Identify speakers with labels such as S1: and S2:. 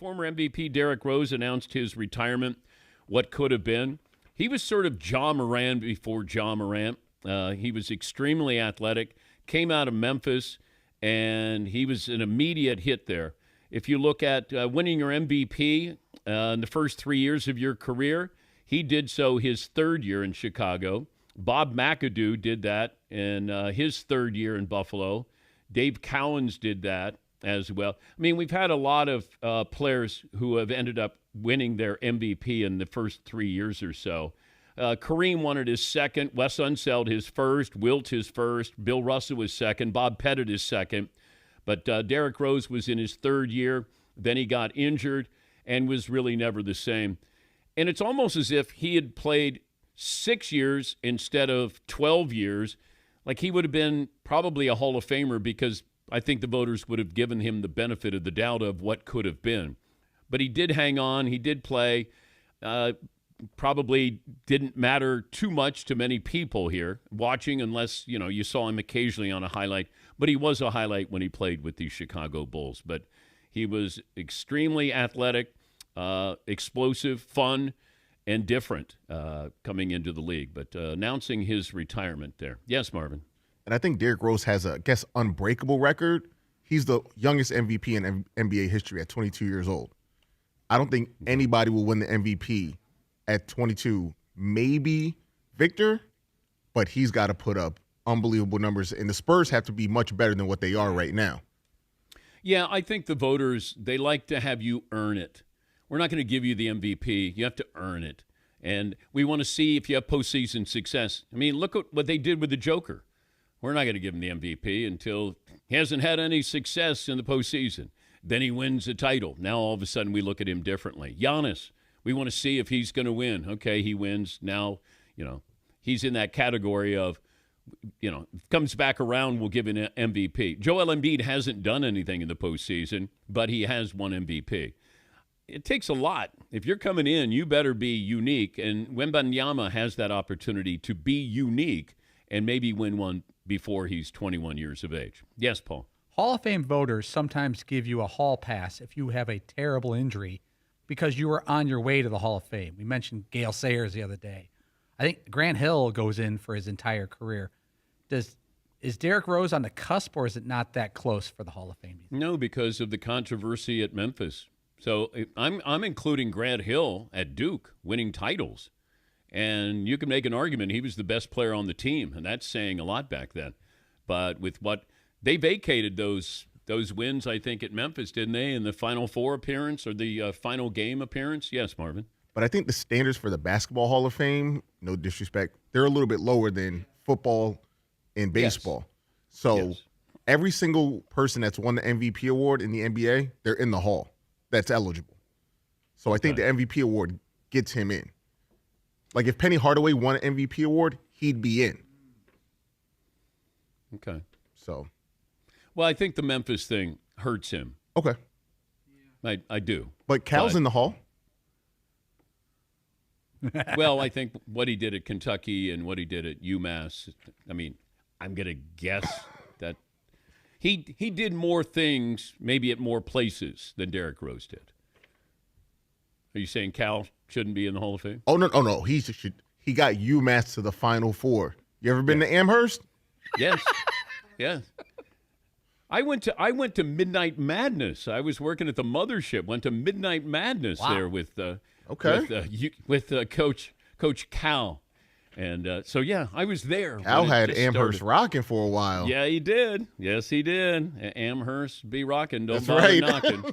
S1: Former MVP Derrick Rose announced his retirement. What could have been? He was sort of Ja Morant before Ja Morant. He was extremely athletic, came out of Memphis, and he was an immediate hit there. If you look at winning your MVP in the first 3 years of your career, he did so his third year in Chicago. Bob McAdoo did that in his third year in Buffalo. Dave Cowens did that as well. I mean, we've had a lot of players who have ended up winning their MVP in the first 3 years or so. Kareem won it his second. Wes Unseld his first. Wilt his first. Bill Russell was second. Bob Pettit his second. But Derrick Rose was in his third year. Then he got injured and was really never the same. And it's almost as if he had played 6 years instead of 12 years. Like he would have been probably a Hall of Famer because I think the voters would have given him the benefit of the doubt of what could have been. But he did hang on. He did play. Probably didn't matter too much to many people here watching unless, you saw him occasionally on a highlight. But he was a highlight when he played with the Chicago Bulls. But he was extremely athletic, explosive, fun, and different coming into the league. But announcing his retirement there. Yes, Marvin.
S2: And I think Derrick Rose has a, unbreakable record. He's the youngest MVP in NBA history at 22 years old. I don't think anybody will win the MVP at 22. Maybe Victor, but he's got to put up unbelievable numbers. And the Spurs have to be much better than what they are right now.
S1: Yeah, I think the voters, they like to have you earn it. We're not going to give you the MVP. You have to earn it. And we want to see if you have postseason success. I mean, look at what they did with the Joker. We're not going to give him the MVP until he hasn't had any success in the postseason. Then he wins a title. Now, all of a sudden, we look at him differently. Giannis, we want to see if he's going to win. Okay, he wins. Now, he's in that category of, comes back around, we'll give him an MVP. Joel Embiid hasn't done anything in the postseason, but he has won MVP. It takes a lot. If you're coming in, you better be unique. And Wembanyama has that opportunity to be unique and maybe win one before he's 21 years of age. Yes, Paul.
S3: Hall of Fame voters sometimes give you a hall pass if you have a terrible injury because you were on your way to the Hall of Fame. We mentioned Gale Sayers the other day. I think Grant Hill goes in for his entire career. Is Derrick Rose on the cusp, or is it not that close for the Hall of Fame?
S1: No, because of the controversy at Memphis. So I'm including Grant Hill at Duke winning titles. And you can make an argument he was the best player on the team, and that's saying a lot back then. But with what they vacated those wins, I think, at Memphis, didn't they, in the Final Four appearance or the final game appearance? Yes, Marvin.
S2: But I think the standards for the Basketball Hall of Fame, no disrespect, they're a little bit lower than football and baseball. Yes. So every single person that's won the MVP award in the NBA, they're in the Hall that's eligible. So I think the MVP award gets him in. Like if Penny Hardaway won an MVP award, he'd be in.
S1: Okay.
S2: So.
S1: Well, I think the Memphis thing hurts him.
S2: Okay.
S1: I do.
S2: But Cal's in the Hall.
S1: Well, I think what he did at Kentucky and what he did at UMass, I mean, I'm going to guess that he did more things maybe at more places than Derrick Rose did. Are you saying Cal shouldn't be in the Hall of Fame?
S2: Oh, no. He got UMass to the Final Four. You ever been to Amherst?
S1: Yes. Yes. I went to Midnight Madness. I was working at the mothership. Went to Midnight Madness there with Coach Cal, and so I was there.
S2: Cal had Amherst rocking for a while.
S1: Yeah, he did. Yes, he did. Amherst be rocking. Don't
S2: That's
S1: bother
S2: right.
S1: knocking.